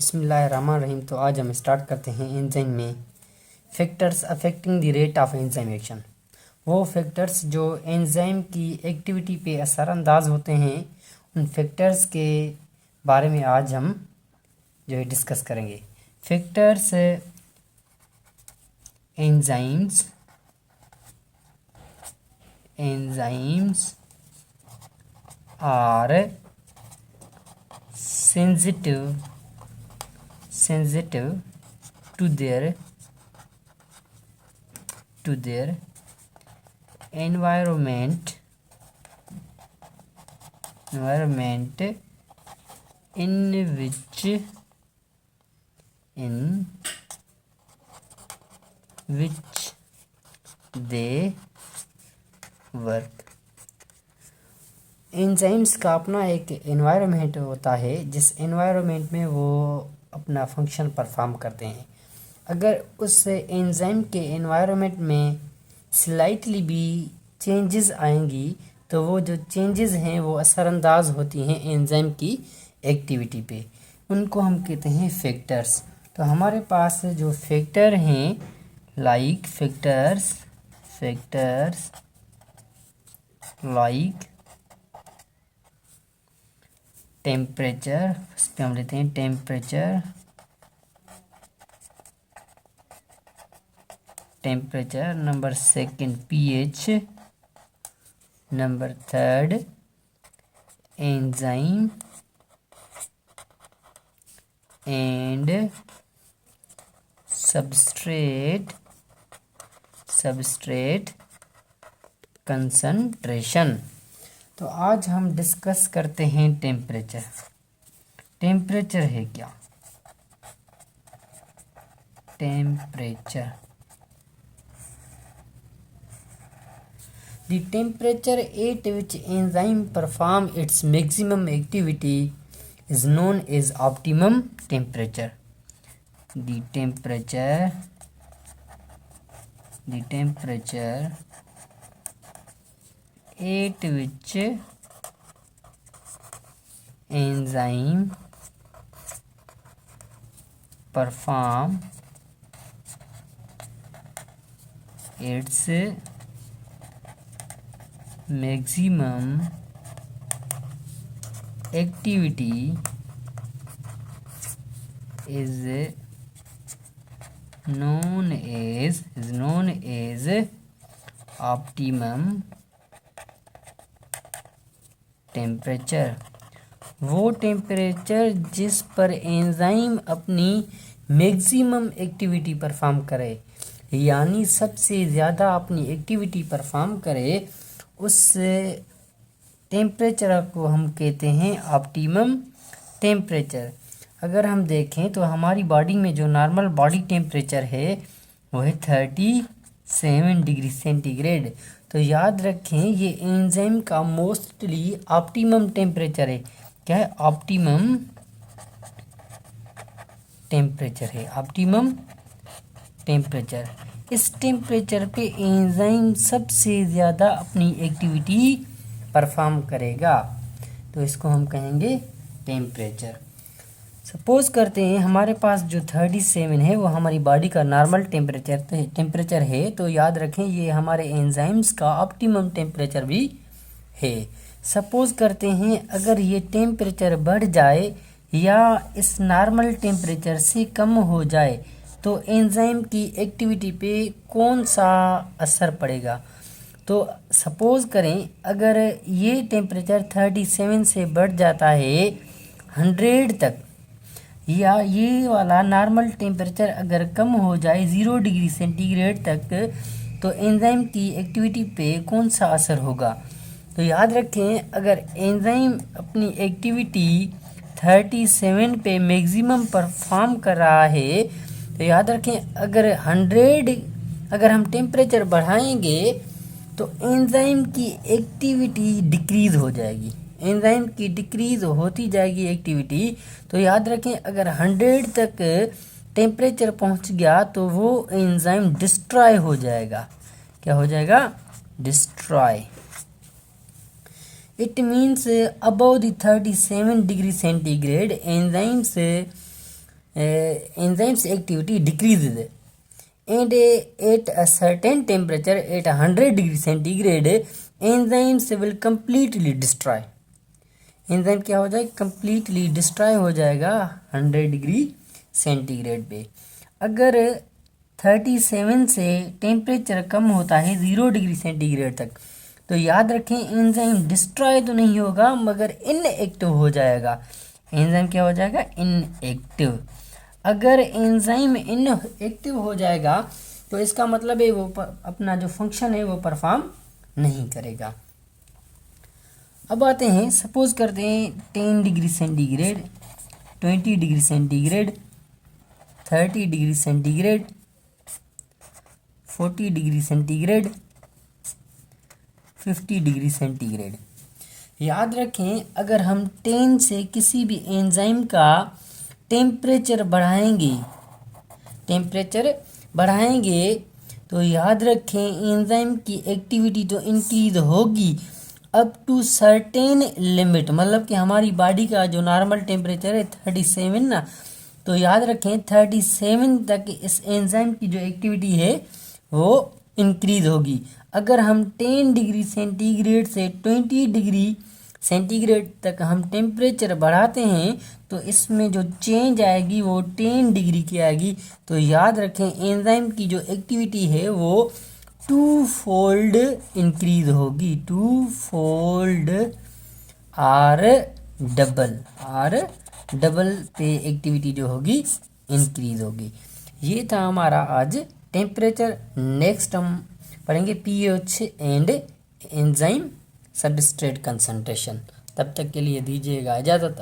बिस्मिल्लाहिर्रहमानिर्रहीम। तो आज हम स्टार्ट करते हैं एंजाइम में factors affecting the rate of enzyme action. वो फैक्टर्स जो एंजाइम की एक्टिविटी पे असरअंदाज होते हैं, उन फैक्टर्स के बारे में आज हम जो है डिस्कस करेंगे। Factors enzymes are sensitive to their environment in which they work। Enzymes का अपना एक एनवायरनमेंट होता है, जिस एनवायरनमेंट में वो अपना फंक्शन परफॉर्म करते हैं। अगर उस एंजाइम के एनवायरनमेंट में स्लाइटली भी चेंजेस आएंगी तो वो जो चेंजेस हैं वो असरअंदाज होती हैं एंजाइम की एक्टिविटी पे। उनको हम कहते हैं फैक्टर्स। तो हमारे पास जो फैक्टर हैं लाइक फैक्टर्स लाइक टेम्परेचर, इस पे हम लेते हैं temperature, number second pH, number third enzyme and substrate concentration. तो आज हम डिस्कस करते हैं टेम्परेचर। टेम्परेचर है क्या? Temperature, the temperature at which enzyme perform its maximum activity is known as optimum temperature। the temperature at which enzyme perform its maximum activity is known as optimum temperature. वो temperature जिस पर enzyme अपनी maximum activity perform करे, यानी सबसे ज़्यादा अपनी activity perform करे, उस टेम्परेचर को हम कहते हैं ऑप्टिमम टेम्परेचर। अगर हम देखें तो हमारी बॉडी में जो नॉर्मल बॉडी टेम्परेचर है वो है 37 डिग्री सेंटीग्रेड। तो याद रखें ये एंजाइम का मोस्टली ऑप्टिमम टेम्परेचर है। क्या है? ऑप्टिमम टेम्परेचर है, ऑप्टिमम टेम्परेचर। इस टेम्परेचर पे एंजाइम सबसे ज़्यादा अपनी एक्टिविटी परफॉर्म करेगा, तो इसको हम कहेंगे टेम्परेचर। सपोज करते हैं हमारे पास जो 37 है वो हमारी बॉडी का नॉर्मल टेम्परेचर है, तो याद रखें ये हमारे एंजाइम्स का ऑप्टिमम टेम्परेचर भी है। सपोज करते हैं अगर ये टेम्परेचर बढ़ जाए या इस नॉर्मल टेम्परेचर से कम हो जाए तो एंजाइम की एक्टिविटी पे कौन सा असर पड़ेगा। तो सपोज करें अगर ये टेम्परेचर 37 से बढ़ जाता है 100 तक, या ये वाला नॉर्मल टेम्परेचर अगर कम हो जाए 0 डिग्री सेंटीग्रेड तक, तो एंजाइम की एक्टिविटी पे कौन सा असर होगा। तो याद रखें अगर एंजाइम अपनी एक्टिविटी 37 पे मैक्सिमम परफॉर्म कर रहा है, तो याद रखें अगर हम टेम्परेचर बढ़ाएंगे तो एंजाइम की एक्टिविटी डिक्रीज़ हो जाएगी, एंजाइम की डिक्रीज़ होती जाएगी एक्टिविटी। तो याद रखें अगर 100 तक टेम्परेचर पहुंच गया तो वो एंजाइम डिस्ट्रॉय हो जाएगा। क्या हो जाएगा? Destroy. It means above the 37 degree centigrade enzymes enzymes activity decreases and at a certain temperature at 100 degree centigrade enzymes will completely destroy. Enzyme क्या हो जाएगा, कंप्लीटली डिस्ट्रॉय हो जाएगा 100 डिग्री सेंटीग्रेड पे। अगर 37 से टेम्परेचर कम होता है 0 डिग्री सेंटीग्रेड तक, तो याद रखें एंजाइम डिस्ट्रॉय तो नहीं होगा मगर इनएक्टिव हो जाएगा। एंजाइम क्या हो जाएगा, इनएक्टिव। अगर एंजाइम इनएक्टिव हो जाएगा तो इसका मतलब है वो अपना जो फंक्शन है वो परफॉर्म नहीं करेगा। अब आते हैं, सपोज करते हैं 10 degree centigrade, 20 degree centigrade, 30 degree centigrade, 40 degree centigrade, 50 degree centigrade. याद रखें अगर हम 10 से किसी भी एंजाइम का टेम्परेचर बढ़ाएंगे तो याद रखें एंजाइम की एक्टिविटी तो इंक्रीज होगी अप टू सर्टेन लिमिट, मतलब कि हमारी बॉडी का जो नॉर्मल टेम्परेचर है 37 ना, तो याद रखें 37 तक इस एंजाइम की जो एक्टिविटी है वो इंक्रीज होगी। अगर हम 10 डिग्री सेंटीग्रेड से 20 डिग्री सेंटीग्रेड तक हम टेम्परेचर बढ़ाते हैं तो इसमें जो चेंज आएगी वो 10 डिग्री की आएगी। तो याद रखें एंजाइम की जो एक्टिविटी है वो 2 फोल्ड इंक्रीज होगी, 2 फोल्ड आर डबल पे एक्टिविटी जो होगी इंक्रीज होगी। ये था हमारा आज टेम्परेचर। नेक्स्ट हम पढ़ेंगे pH and enzyme substrate concentration. तब तक के लिए दीजिएगा इजाज़त।